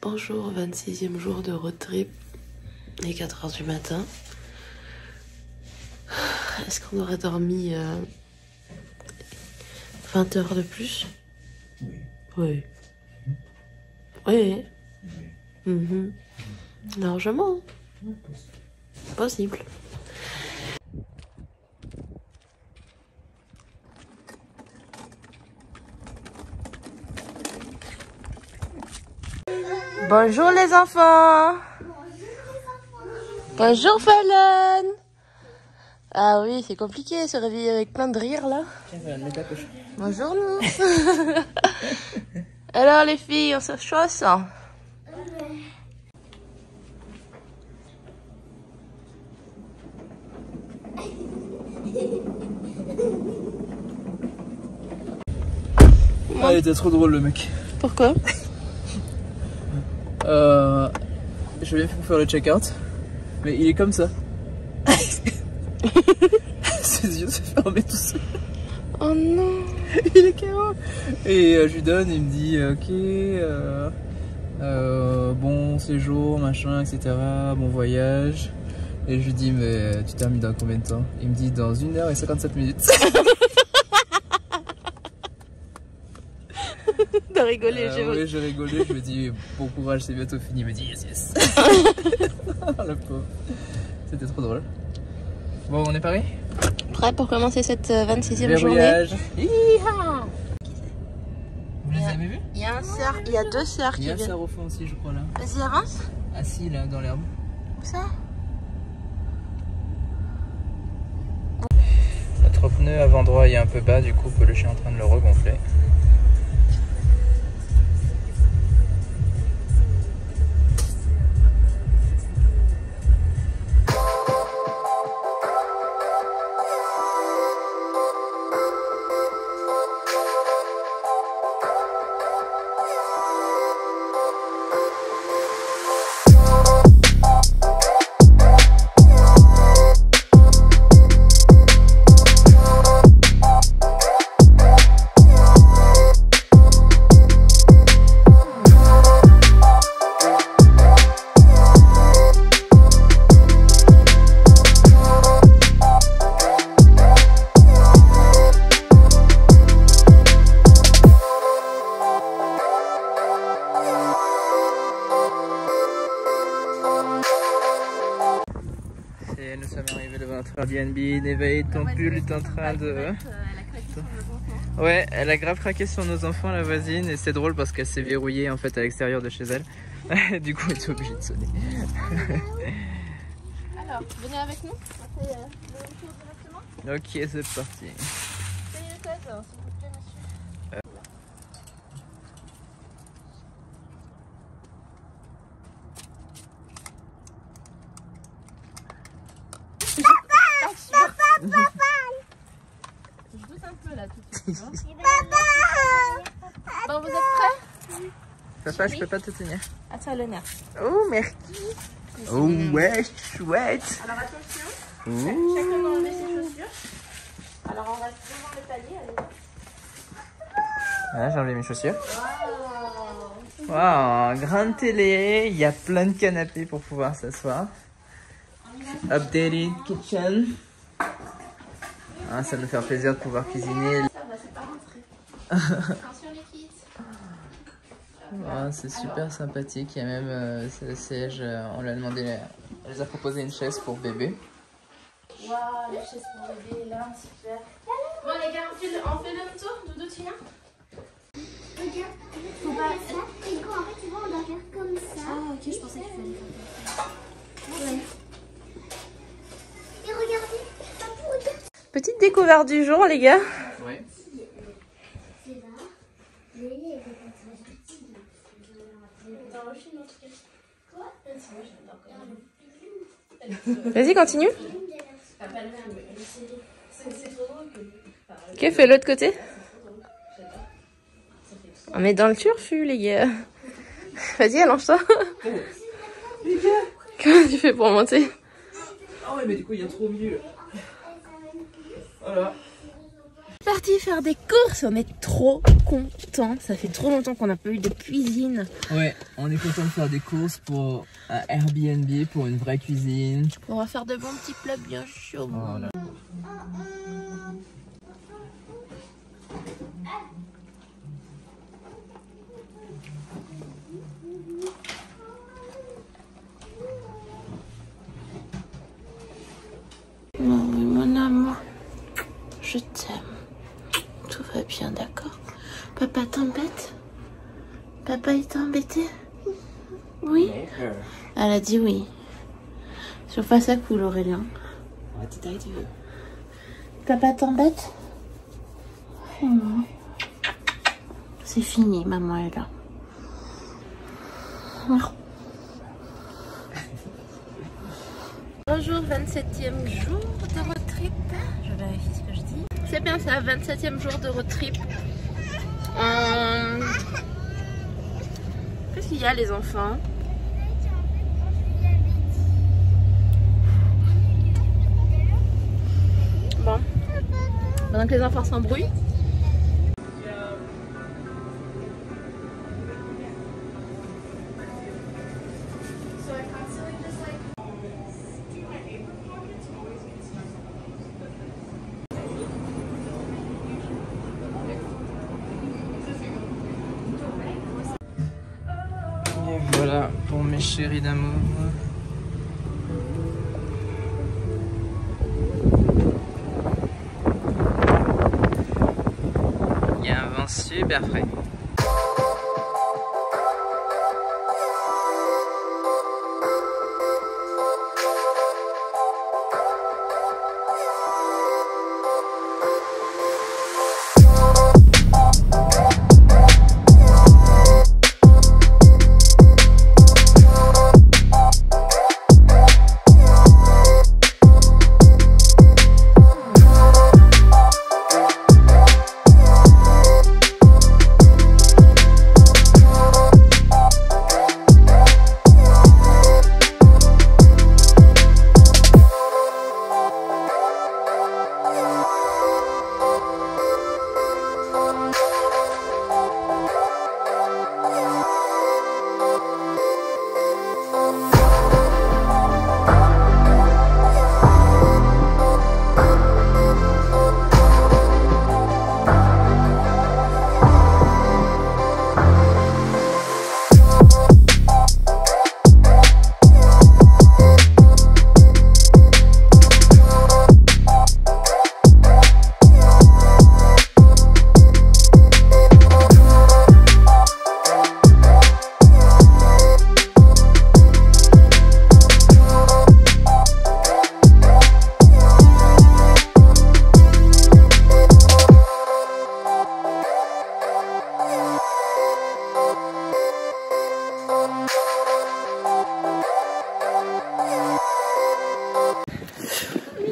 Bonjour, 26e jour de road trip. Il est 4 h du matin. Est-ce qu'on aurait dormi 20 heures de plus? Oui. Oui. Oui. Largement. Possible. Bonjour les enfants. Bonjour Fallon. Ah oui, c'est compliqué de se réveiller avec plein de rire là. Bonjour nous. Alors les filles, on se chausse. Ah, il était trop drôle le mec. Pourquoi? Je viens pour faire le check-out, mais il est comme ça. Ses yeux se ferment tout seul. Oh non. Il est KO. Et je lui donne, il me dit ok, bon séjour, machin, etc. Bon voyage. Et je lui dis mais tu termines dans combien de temps? Il me dit dans 1 h et 57 minutes. T'as rigolé, j'ai Oui, j'ai rigolé, je me dis bon courage, c'est bientôt fini. Il me dit yes, yes. Le pauvre. C'était trop drôle. Bon, on est paré? Prêt pour commencer cette 26e journée? Verrouillage. Vous les avez vus? Il y a un cerf, il y a 2 cerfs qui Il y a un viennent. cerf au fond aussi, je crois là. Vas-y, avance. Assis là, dans l'herbe. Où ça? Notre pneu avant-droit est un peu bas, du coup Peluche est en train de le regonfler. Nous sommes arrivés devant notre Airbnb. Neva, ton pull est en train de... Ouais, elle a grave craqué sur nos enfants, la voisine, et c'est drôle parce qu'elle s'est verrouillée en fait à l'extérieur de chez elle. Du coup, elle était obligée de sonner. Alors, venez avec nous. On fait le même tour directement. Ok, c'est parti. Payez le code, s'il vous plaît, monsieur. Je doute un peu là tout de suite. Bon, vous êtes prêts? Papa, je peux pas te tenir. Attends le nerf. Oh, merci. Oh, ouais, chouette. Alors attention, chacun va enlever ses chaussures. Alors on reste devant le palier. Voilà, j'ai enlevé mes chaussures. Waouh, grande télé, il y a plein de canapés pour pouvoir s'asseoir. Updated kitchen. Ah, ça me fait plaisir de pouvoir cuisiner. Ça va, c'est pas rentré. Attention les kids. Oh, c'est super sympathique, il y a même le siège, on lui a demandé, on les a proposé une chaise pour bébé. Waouh, la chaise pour bébé là, super. Bon les gars, on fait le même tour, Doudou, tu viens? Regarde, faut pas faire ça. Et quand en fait, tu vois, on doit faire comme ça. Ah ok, je pensais qu'il fallait faire ça. Ouais. Et regardez, Papou, regarde. Petite découverte du jour les gars. Ouais. C'est là. Mais il est pas très gentil. T'as reçu notre truc? Quoi? Vas-y, continue. Ok, fais l'autre côté. On est dans le turfu, les gars. Vas-y, allonge-toi. Comment tu fais pour monter? Ah ouais, mais du coup, il y a trop au milieu. Voilà. parti faire des courses, on est trop contents. Ça fait trop longtemps qu'on n'a pas eu de cuisine. Ouais, on est content de faire des courses pour un Airbnb, pour une vraie cuisine. On va faire de bons petits plats bien chauds. Oh là. Oh oui, mon amour, je t'aime. Tout va bien, d'accord? Papa t'embête? Papa il t'a embêté? Oui? Elle a dit oui. Je trouve pas ça cool, Aurélien. Papa t'embête? C'est fini, maman est là. Bonjour, 27e jour de road trip. Je vérifie ce que je dis. C'est bien ça, 27e jour de road trip. Qu'est-ce qu'il y a les enfants? Bon. Pendant que les enfants s'embrouillent. Voilà pour mes chéris d'amour. Il y a un vent super frais.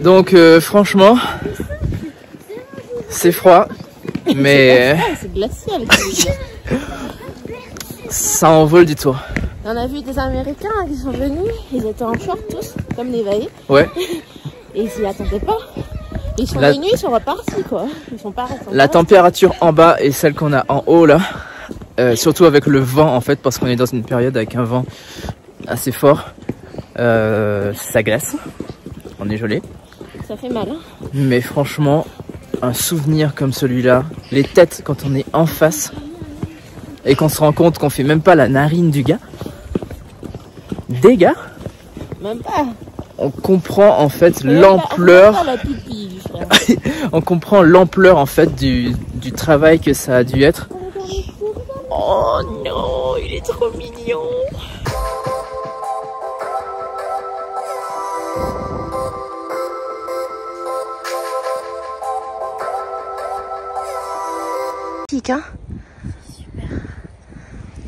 Donc franchement, c'est froid, mais c'est glacial. ça en vaut le détour. On a vu des Américains qui sont venus, ils étaient en short tous, comme des veillés. Ouais. Et ils s'y attendaient pas. Ils sont venus, ils sont repartis quoi. Ils sont pas restés. La température en bas et celle qu'on a en haut là, surtout avec le vent en fait, parce qu'on est dans une période avec un vent assez fort, ça glace. On est gelé. Ça fait mal. Hein. Mais franchement, un souvenir comme celui-là, les têtes quand on est en face et qu'on se rend compte qu'on fait même pas la narine du gars, des gars, même pas. On comprend en fait l'ampleur. On comprend l'ampleur en fait du travail que ça a dû être. Oh non, il est trop mignon. Hein. Super.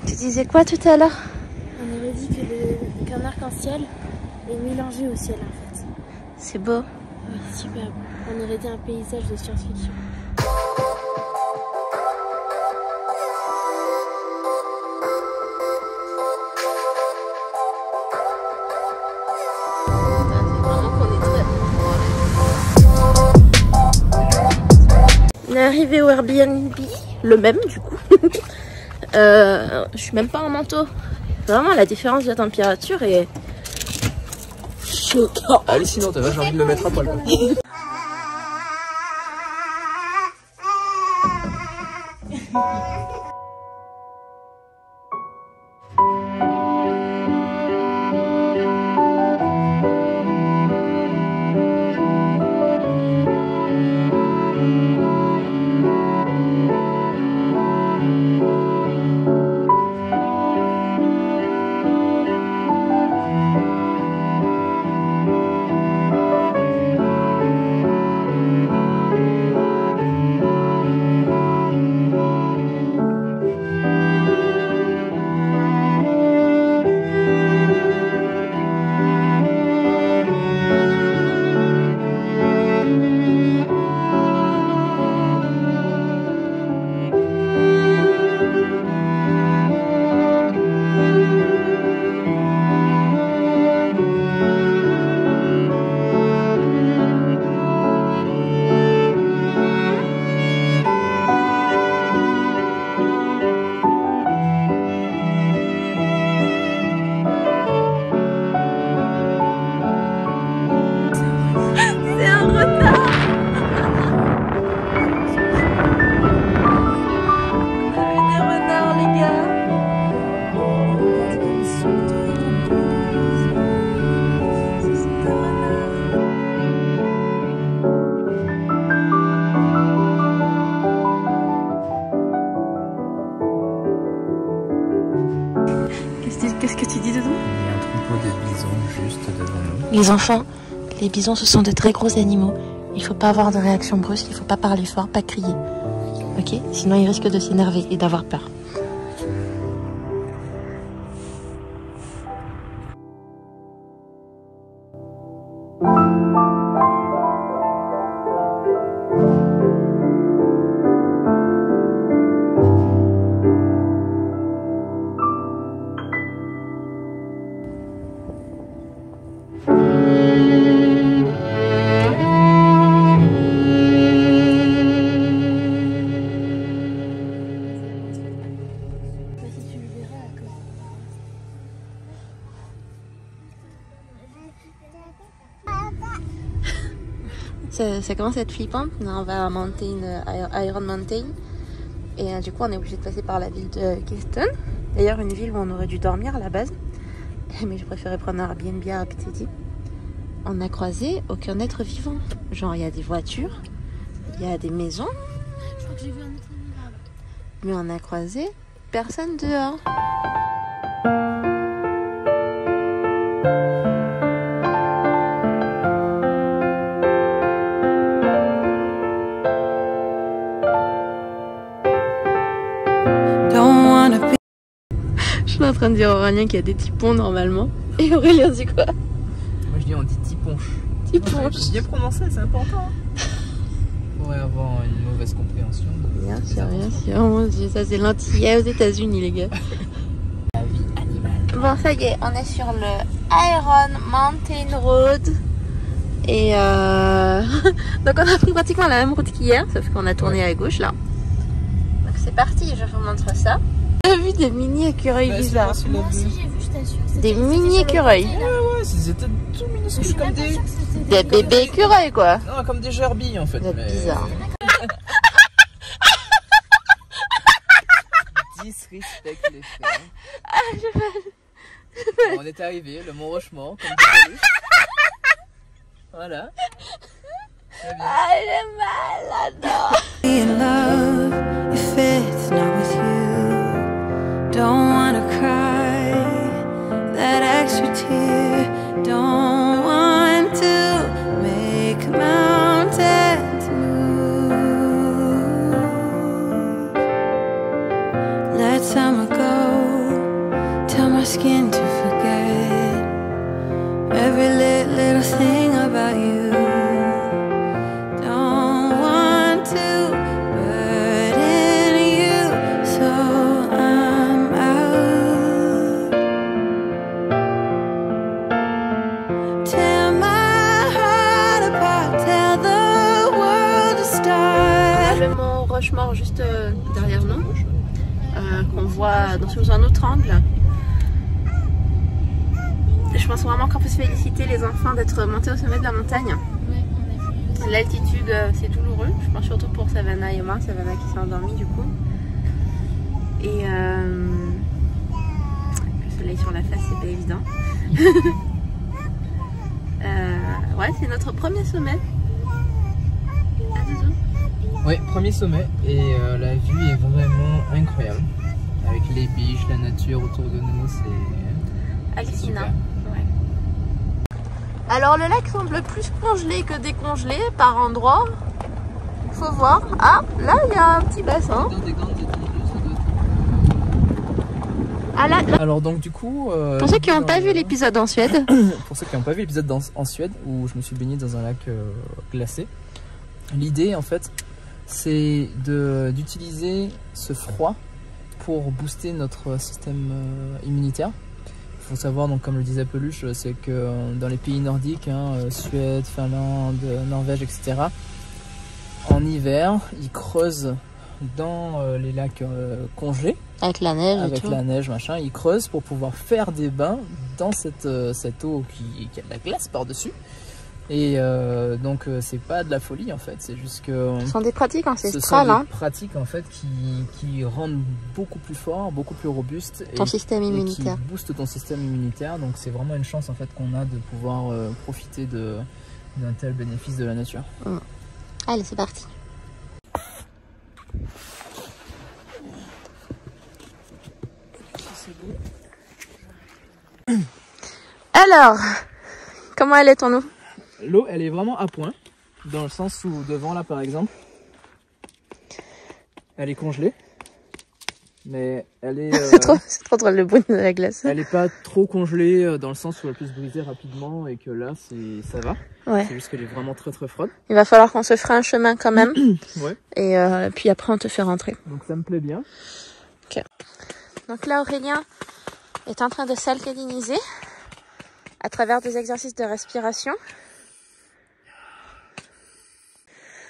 Tu disais quoi tout à l'heure? On avait dit qu'un arc-en-ciel est mélangé au ciel en fait. C'est beau. Oui, super beau. On aurait dit un paysage de science-fiction. est arrivé au Airbnb, le même du coup. Je suis même pas en manteau. Vraiment, la différence de température est choquante. Allez, sinon, j'ai envie de me mettre à poil. Qu'est-ce que tu dis dedans? Il y a un troupeau de bisons juste devant nous. Les enfants, les bisons ce sont de très gros animaux. Il faut pas avoir de réaction brusque, il faut pas parler fort, pas crier. Ok? Sinon ils risquent de s'énerver et d'avoir peur. Ça commence à être flippant. On va monter une Iron Mountain. Et du coup, on est obligé de passer par la ville de Kingston. D'ailleurs, une ville où on aurait dû dormir à la base. Mais je préférais prendre un Airbnb à Rapid. On n'a croisé aucun être vivant. Genre, il y a des voitures, il y a des maisons. Je crois que j'ai vu un autre animal. Mais on a croisé personne dehors. Je suis en train de dire à Aurélien qu'il y a des typons normalement. Et Aurélien dit quoi? Moi je dis on dit tiponche. Tiponche. Bien prononcé, c'est important. On pourrait avoir une mauvaise compréhension. Bien sûr, bien sûr. Mon Dieu, ça c'est l'antillais aux États-Unis, les gars. La vie animale. Bon, ça y est, on est sur le Iron Mountain Road. Et donc on a pris pratiquement la même route qu'hier, sauf qu'on a tourné à gauche là. Donc c'est parti, je vous montre ça. J'ai vu des mini écureuils bizarres. Moi aussi j'ai vu, je t'assure. Des mini écureuils. Ouais, c'était tout minuscule comme des bébés écureuils quoi. Non, comme des gerbilles en fait. C'est bizarre. Disrespect les frères. Bon, on est arrivé, le Mont Rochemort, comme dit Paulus. Voilà. Très bien. Ah, j'ai mal là-dedans. Don't wanna cry that extra tear. Don't want to make mountains move. Let summer go. Tell my skin to forget every little thing about you. Don't want to burden you, so I'm out. Tear my heart apart, tell the world to start. Le mont sous un autre angle. Je pense vraiment qu'on peut se féliciter les enfants d'être montés au sommet de la montagne. L'altitude c'est douloureux, je pense surtout pour Savannah et moi, Savannah qui s'est endormie du coup. Et le soleil sur la face c'est pas évident. Ouais, c'est notre premier sommet. Ah, Doudou. Oui, premier sommet et la vue est vraiment incroyable. Avec les biches, la nature autour de nous, c'est hallucinant. Ouais. Alors le lac semble plus congelé que décongelé par endroits. Faut voir. Ah, là il y a un petit bassin. Ah, là. Alors donc du coup... pour ceux qui n'ont pas vu l'épisode en Suède. Pour ceux qui n'ont pas vu l'épisode en Suède où je me suis baigné dans un lac glacé. L'idée en fait c'est d'utiliser ce froid pour booster notre système immunitaire. Il faut savoir, donc, comme le disait Peluche, c'est que dans les pays nordiques, Suède, Finlande, Norvège, etc., en hiver, ils creusent dans les lacs congelés. Avec la neige avec la neige, machin, ils creusent pour pouvoir faire des bains dans cette eau qui a de la glace par-dessus. Et donc c'est pas de la folie en fait, c'est juste que... Ce sont des pratiques ancestrales. Ce sont des pratiques en fait qui rendent beaucoup plus fort, beaucoup plus robuste. Ton système immunitaire. Et qui boostent ton système immunitaire, donc c'est vraiment une chance en fait qu'on a de pouvoir profiter d'un tel bénéfice de la nature. Allez, c'est parti. Alors, comment elle est ton eau? L'eau, elle est vraiment à point, dans le sens où devant là par exemple, elle est congelée, mais elle est... c'est trop drôle le bruit de la glace. Elle est pas trop congelée dans le sens où elle peut se briser rapidement et que là ça va. Ouais. C'est juste qu'elle est vraiment très très froide. Il va falloir qu'on se fera un chemin quand même. Ouais. Et puis après on te fait rentrer. Donc ça me plaît bien. Ok. Donc là Aurélien est en train de s'alcaliniser à travers des exercices de respiration.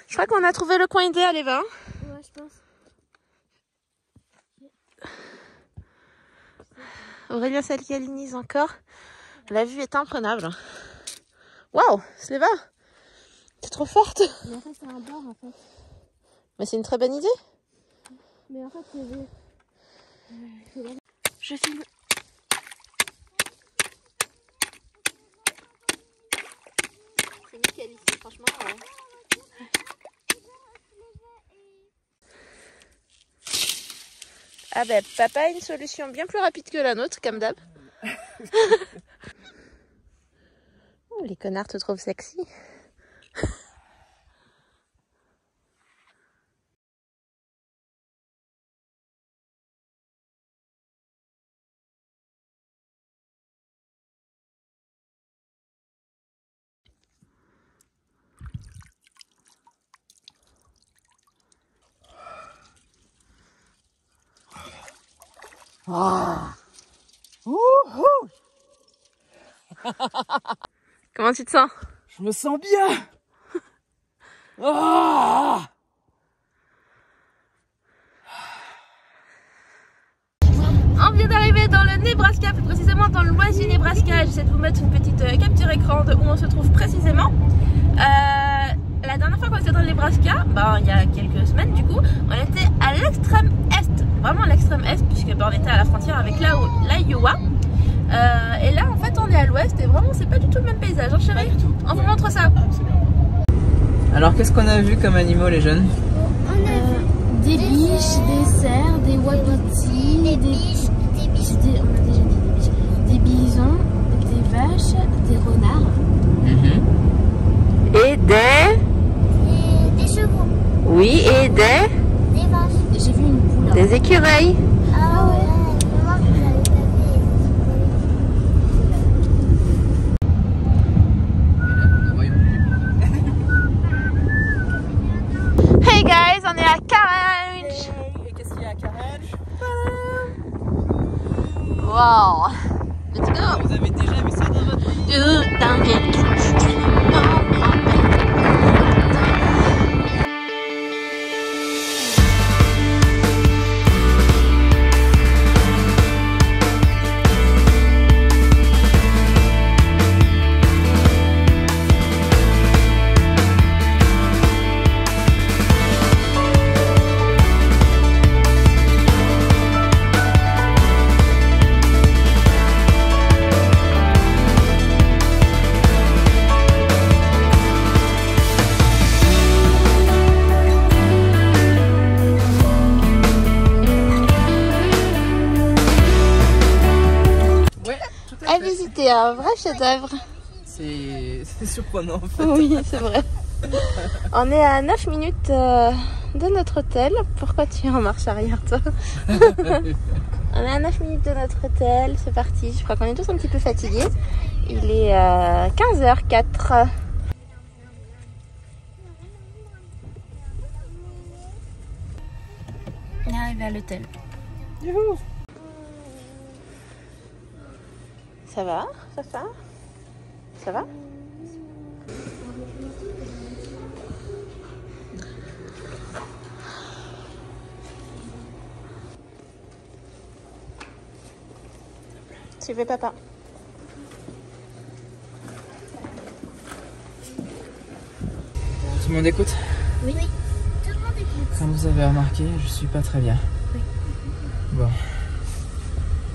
Je crois qu'on a trouvé le coin idéal, Eva. Ouais, je pense. Aurélien s'alcalinise encore. La vue est imprenable. Waouh, Sleva, t'es trop forte. Mais en fait, c'est un bord en fait. Mais c'est une très bonne idée. Mais en fait, c'est... Je filme. C'est nickel ici, franchement. Ouais. Ah ben, papa a une solution bien plus rapide que la nôtre, comme d'hab. Oh, les connards te trouvent sexy. Comment tu te sens? Je me sens bien. Oh, on vient d'arriver dans le Nebraska, plus précisément dans l'ouest du Nebraska. J'essaie de vous mettre une petite capture écran de où on se trouve précisément. La dernière fois qu'on était dans le Nebraska, il y a quelques semaines du coup, on était à l'extrême est, vraiment à l'extrême est, puisque on était à la frontière avec l'Iowa. Et là en fait on est à l'ouest et vraiment c'est pas du tout le même paysage, hein chérie? On vous montre ça. alors qu'est-ce qu'on a vu comme animaux les jeunes? On a vu des biches, des cerfs, des wapitis, on a déjà dit des biches, des bisons, des vaches, des renards. Et Des chevaux. Oui, et Des vaches. J'ai vu une poule. des écureuils. Ah ouais. Maman, vous l'avez pas vu. Hey guys, on est à Carriage. Et qu'est-ce qu'il y a à Carriage? Wow. Let's go. Vous avez déjà vu ça dans votre vie? à visiter, un vrai chef-d'œuvre. C'est surprenant en fait. Oui, c'est vrai. On est à 9 minutes de notre hôtel. Pourquoi tu es en marche arrière, toi? On est à 9 minutes de notre hôtel. C'est parti. Je crois qu'on est tous un petit peu fatigués. Il est 15h04. On est arrivé à l'hôtel. Ça va? Ça va? Suivez papa. Tout le monde écoute? Oui. Tout le monde écoute. Comme vous avez remarqué, je suis pas très bien. Oui. Bon.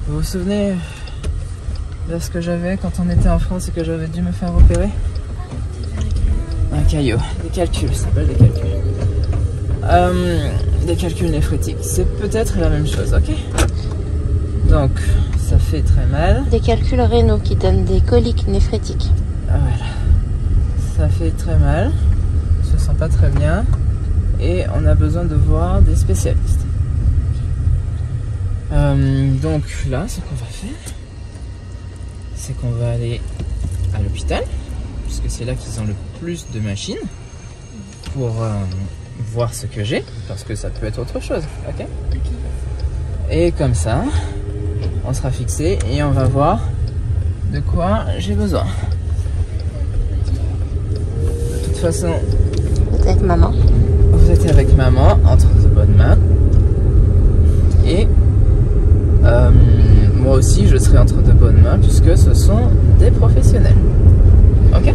Vous vous souvenez de ce que j'avais quand on était en France et que j'avais dû me faire opérer? Un caillot. Des calculs, ça s'appelle des calculs. Des calculs néphrétiques. C'est peut-être la même chose, ok? Donc, ça fait très mal. Des calculs rénaux qui donnent des coliques néphrétiques. Voilà. Ça fait très mal. Je me sens pas très bien. Et on a besoin de voir des spécialistes. Donc là, ce qu'on va faire, c'est qu'on va aller à l'hôpital, puisque c'est là qu'ils ont le plus de machines, pour voir ce que j'ai, parce que ça peut être autre chose, ok? Et comme ça, on sera fixé et on va voir de quoi j'ai besoin. De toute façon, Vous êtes avec maman. vous êtes avec maman, entre de bonnes mains. Et moi aussi, je serai entre de bonnes mains, puisque ce sont des professionnels. Ok?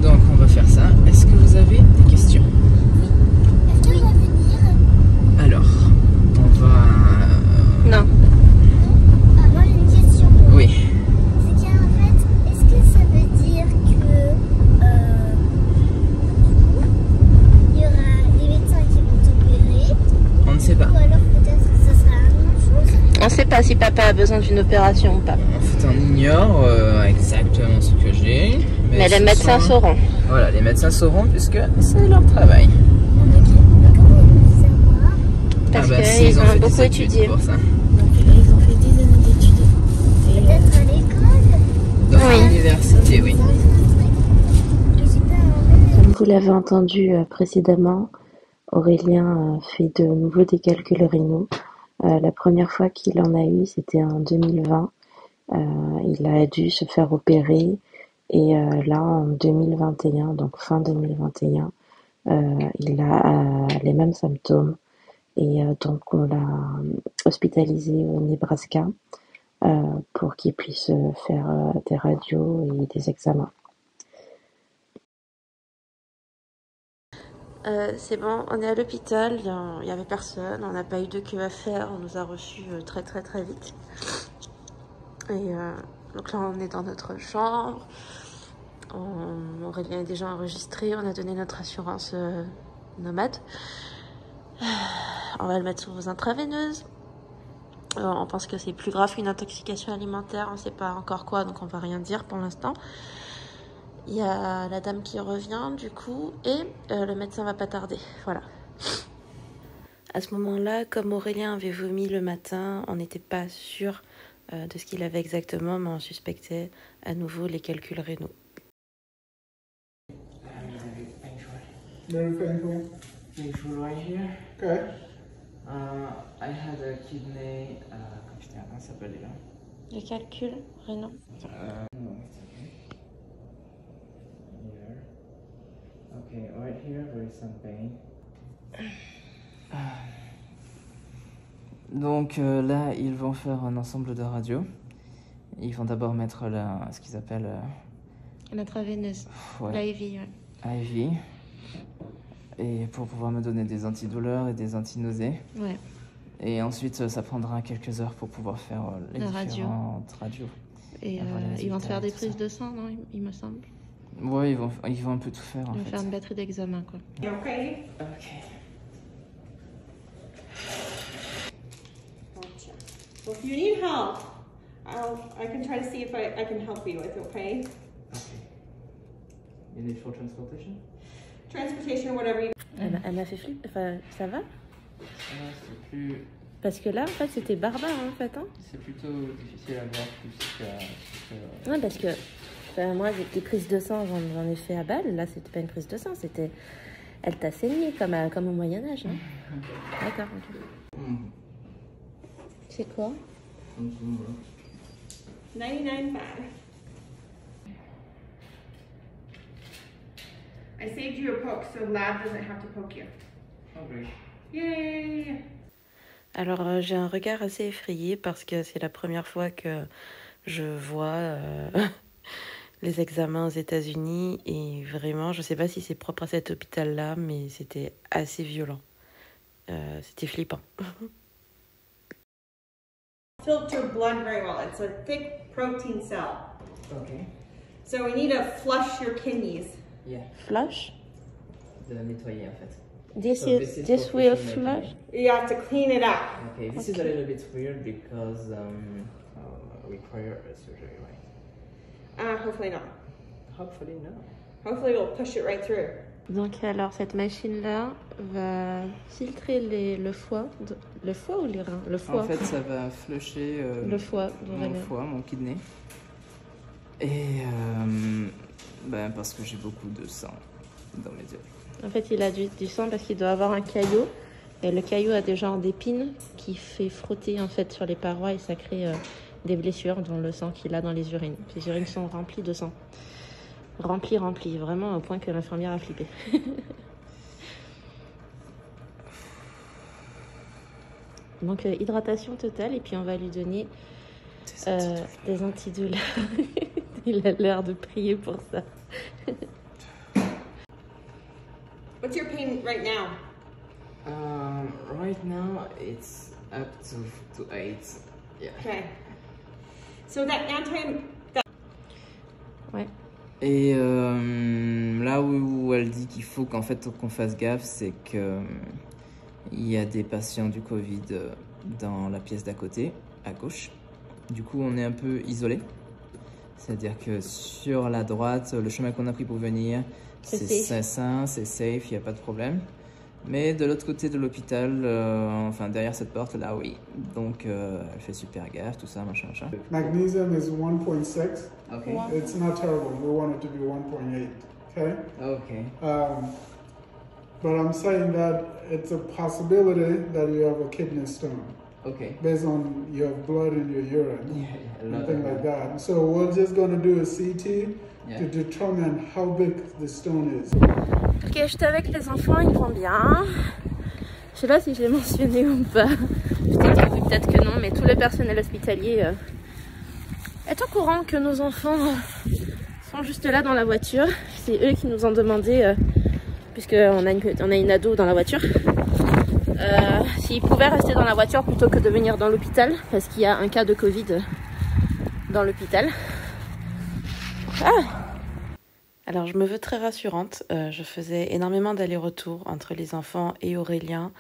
Donc, on va faire ça. Est-ce que vous avez des questions? Est-ce qu'il va venir Alors, on va... Non. avoir une question? Oui. C'est qu'en fait, est-ce que ça veut dire que il y aura les médecins qui vont t'opérer, On ne sait pas. ou alors peut-être que ça sera la même chose? On sait pas si papa a besoin d'une opération ou pas. En fait, on ignore exactement ce que j'ai. Mais les ce médecins sont- sauront. Voilà, les médecins sauront, puisque c'est leur travail. Ok. Mais comment on peut savoir? Parce bah, qu'ils si, ont fait beaucoup des études étudié. pour ça. Ils ont fait des années d'études. Peut-être à l'école? Dans Oui. l'université, oui. Je sais pas. Comme vous l'avez entendu précédemment, Aurélien fait de nouveau des calculs rénaux. La première fois qu'il en a eu, c'était en 2020. Il a dû se faire opérer et là, en 2021, donc fin 2021, il a les mêmes symptômes et donc on l'a hospitalisé au Nebraska pour qu'il puisse faire des radios et des examens. C'est bon, on est à l'hôpital, il n'y avait personne, on n'a pas eu de queue à faire, on nous a reçus très vite. Et donc là on est dans notre chambre, Aurélien est déjà enregistré, on a donné notre assurance nomade. On va le mettre sous vos intraveineuses. On pense que c'est plus grave qu'une intoxication alimentaire, on ne sait pas encore quoi, donc on va rien dire pour l'instant. Il y a la dame qui revient du coup et le médecin va pas tarder, voilà. À ce moment-là, comme Aurélien avait vomi le matin, on n'était pas sûr de ce qu'il avait exactement, mais on suspectait à nouveau les calculs rénaux. Very painful. Painful right here. Okay. I had a kidney. Comment ça s'appelle déjà? Les calculs rénaux. No, it's okay. Here. Okay, right here there is some pain. Donc là, ils vont faire un ensemble de radios. Ils vont d'abord mettre ce qu'ils appellent L'intraveineuse, l'IV, ouais. IV. Et pour pouvoir me donner des antidouleurs et des antinausées. Ouais. Et ensuite, ça prendra quelques heures pour pouvoir faire les différentes radios. Et ils vont te faire des prises de sang, non, il me semble. Ouais, ils vont un peu tout faire en Ils vont fait. faire une batterie d'examen, quoi. Okay. Ok. So if you need help, I can try to see if I can help you with, okay? Okay. You need for transportation? Transportation, whatever you. Elle m'a fait flipper. Enfin, ça va? C'est plus... Parce que là, en fait, c'était barbare, en fait. Hein, C'est plutôt difficile à voir plus que... ouais, parce que enfin, moi, des prises de sang, j'en ai fait à Bâle. Là, c'était pas une prise de sang, c'était... Elle t'a saigné, comme au Moyen-Âge. Hein. D'accord, ok. C'est quoi? 99 bag. I saved you a poke, so lab doesn't have to poke you. Oh, great. Yay! Alors, j'ai un regard assez effrayé parce que c'est la première fois que je vois les examens aux États-Unis et vraiment, je sais pas si c'est propre à cet hôpital-là, mais c'était assez violent. C'était flippant. Filter blood very well. It's a thick protein cell. Okay. So we need to flush your kidneys. Yeah, Flush? de nettoyer en fait. This So this is will professional. flush? You have to clean it up. Okay, this is a little bit weird because require a surgery, right? Hopefully not. Hopefully no. Hopefully we'll push it right through. Donc alors cette machine-là va filtrer le foie. Le foie ou les reins? Le foie. En fait, ça va flusher Le foie. mon foie, mon kidney. Et ben, parce que j'ai beaucoup de sang dans mes yeux. En fait, il a du sang parce qu'il doit avoir un caillot. Et le caillot a des genres d'épines qui fait frotter en fait sur les parois et ça crée des blessures dans le sang qu'il a dans les urines. Les urines sont remplies de sang. Remplies, vraiment au point que l'infirmière a flippé. Donc hydratation totale et puis on va lui donner des antidouleurs. Il a l'air de prier pour ça. What's your pain right now? Right now it's up to 8. Yeah. Okay. So that Ouais. Et là où elle dit qu'il faut qu'en fait qu'on fasse gaffe, c'est que il y a des patients du Covid dans la pièce d'à côté, à gauche. Du coup, on est un peu isolé. C'est-à-dire que sur la droite, le chemin qu'on a pris pour venir, c'est sain, c'est safe, il n'y a pas de problème. Mais de l'autre côté de l'hôpital, enfin derrière cette porte là, oui. Donc elle fait super gaffe, tout ça, machin. Magnesium is 1.6. Okay. It's not terrible. We want it to be 1.8. Okay. Okay. But I'm saying that it's a possibility that you have a kidney stone Okay. based on you have blood in your urine Yeah, and things like that. So we're just going to do a CT to determine how big the stone is. Ok, j'étais avec les enfants, ils vont bien. Je sais pas si je l'ai mentionné ou pas. Peut-être que oui, peut-être que non, mais tout le personnel hospitalier est au courant que nos enfants sont juste là dans la voiture. C'est eux qui nous ont demandé, puisqu'on a une ado dans la voiture, s'ils pouvaient rester dans la voiture plutôt que de venir dans l'hôpital, parce qu'il y a un cas de Covid dans l'hôpital. Ah! Alors je me veux très rassurante, je faisais énormément d'allers-retours entre les enfants et Aurélien.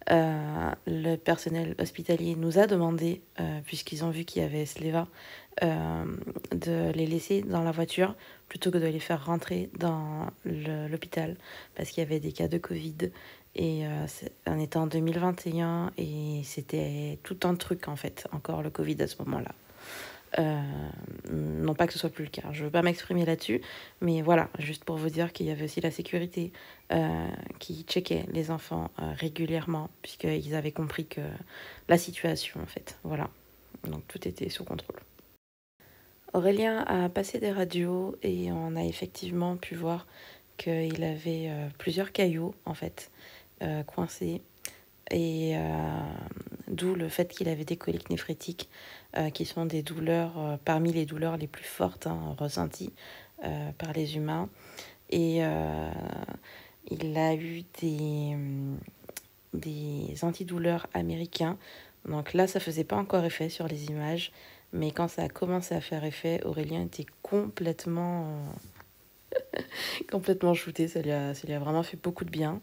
Le personnel hospitalier nous a demandé, puisqu'ils ont vu qu'il y avait Sleva, de les laisser dans la voiture plutôt que de les faire rentrer dans l'hôpital parce qu'il y avait des cas de Covid. Et on était en 2021 et c'était tout un truc en fait, encore le Covid à ce moment-là. Non pas que ce soit plus le cas, je veux pas m'exprimer là-dessus, mais voilà, juste pour vous dire qu'il y avait aussi la sécurité qui checkait les enfants régulièrement puisqu'ils avaient compris que la situation en fait, voilà, donc tout était sous contrôle. Aurélien a passé des radios et on a effectivement pu voir qu'il avait plusieurs caillots en fait coincés. Et d'où le fait qu'il avait des coliques néphrétiques qui sont des douleurs parmi les douleurs les plus fortes ressenties par les humains. Et il a eu des antidouleurs américains. Donc là, ça faisait pas encore effet sur les images. Mais quand ça a commencé à faire effet, Aurélien était complètement shooté. Ça lui a vraiment fait beaucoup de bien.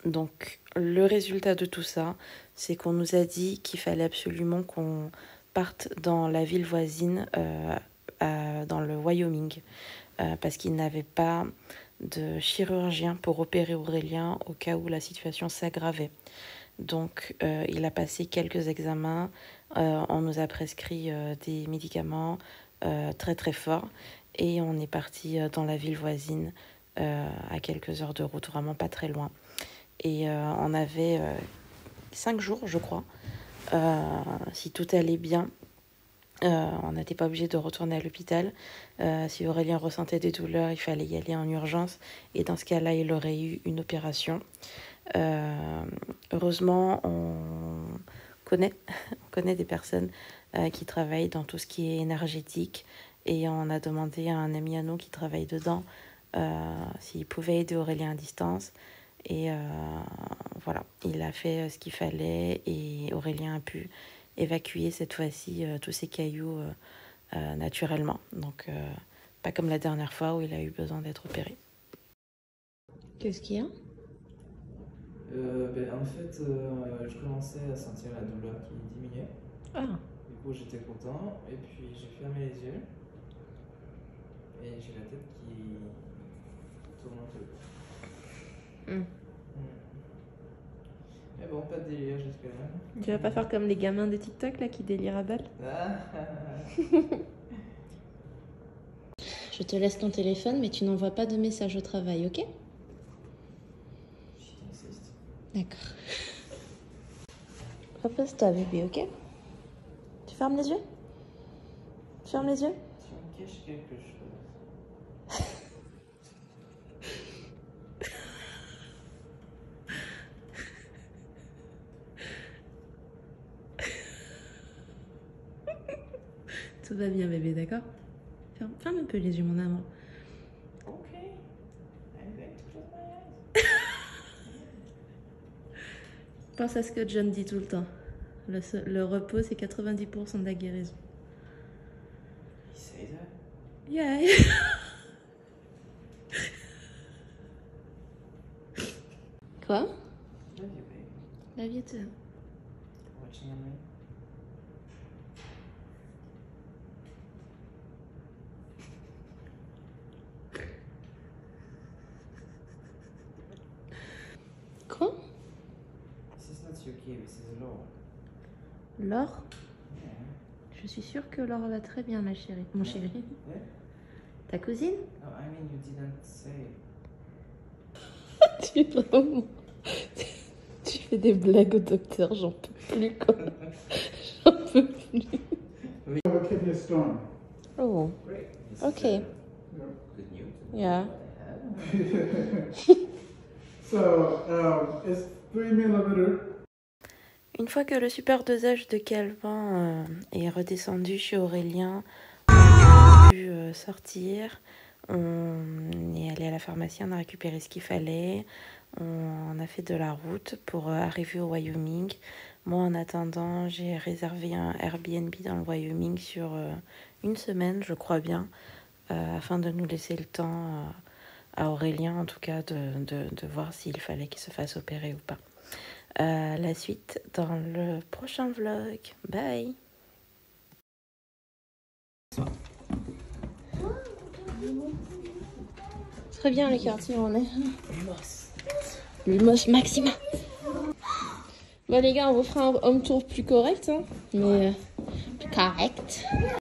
Donc, le résultat de tout ça, c'est qu'on nous a dit qu'il fallait absolument qu'on partent dans la ville voisine, dans le Wyoming, parce qu'ils n'avaient pas de chirurgien pour opérer Aurélien au cas où la situation s'aggravait. Donc il a passé quelques examens, on nous a prescrit des médicaments très très forts et on est parti dans la ville voisine à quelques heures de route, vraiment pas très loin. Et on avait 5 jours, je crois, si tout allait bien. On n'était pas obligé de retourner à l'hôpital. Si Aurélien ressentait des douleurs, il fallait y aller en urgence. Et dans ce cas-là, il aurait eu une opération. Heureusement, on connaît des personnes qui travaillent dans tout ce qui est énergétique. Et on a demandé à un ami à nous qui travaille dedans s'il pouvait aider Aurélien à distance. Et voilà, il a fait ce qu'il fallait et Aurélien a pu évacuer cette fois-ci tous ces cailloux naturellement. Donc, pas comme la dernière fois où il a eu besoin d'être opéré. Qu'est-ce qu'il y a? En fait, je commençais à sentir la douleur qui diminuait. Ah. Du coup, j'étais content. Et puis, j'ai fermé les yeux. Et j'ai la tête qui tourne un peu. Mais bon, pas de délire jusque-là. Tu vas pas faire comme les gamins de TikTok là qui délirent à balle? Je te laisse ton téléphone, mais tu n'envoies pas de message au travail, ok? J'insiste. D'accord. Repose-toi, bébé, ok? Tu fermes les yeux? Tu fermes les yeux? Tu me caches quelque chose. Tout va bien, bébé, d'accord? Ferme un peu les yeux, mon amour. Ok. I'm going to close my eyes. Pense à ce que John dit tout le temps. Le repos, c'est 90% de la guérison. You say that? Yeah. Quoi? Love you, baby. Love you too. Watching on me. Quoi? This is not Yuki, this is Laura. Laure? Yeah. Je suis sûre que Laure va très bien, ma chérie. Mon chéri. Yeah? Ta cousine? No, I mean you didn't say. Tu es vraiment... Tu fais des blagues au docteur, j'en peux plus, quoi. J'en peux plus. I have a kidney stone. Oh, Great. This okay. is, good news. Yeah. So it's 3 millimeter. Une fois que le super dosage de Calvin est redescendu chez Aurélien, on a pu sortir. On est allé à la pharmacie, on a récupéré ce qu'il fallait. On a fait de la route pour arriver au Wyoming. Moi, en attendant, j'ai réservé un Airbnb dans le Wyoming sur 1 semaine, je crois bien, afin de nous laisser le temps à Aurélien, en tout cas, de voir s'il fallait qu'il se fasse opérer ou pas. La suite dans le prochain vlog. Bye! Très bien le quartier où on est. Lumos Maxima. Bon les gars, on vous fera un home tour plus correct, hein, mais plus correct.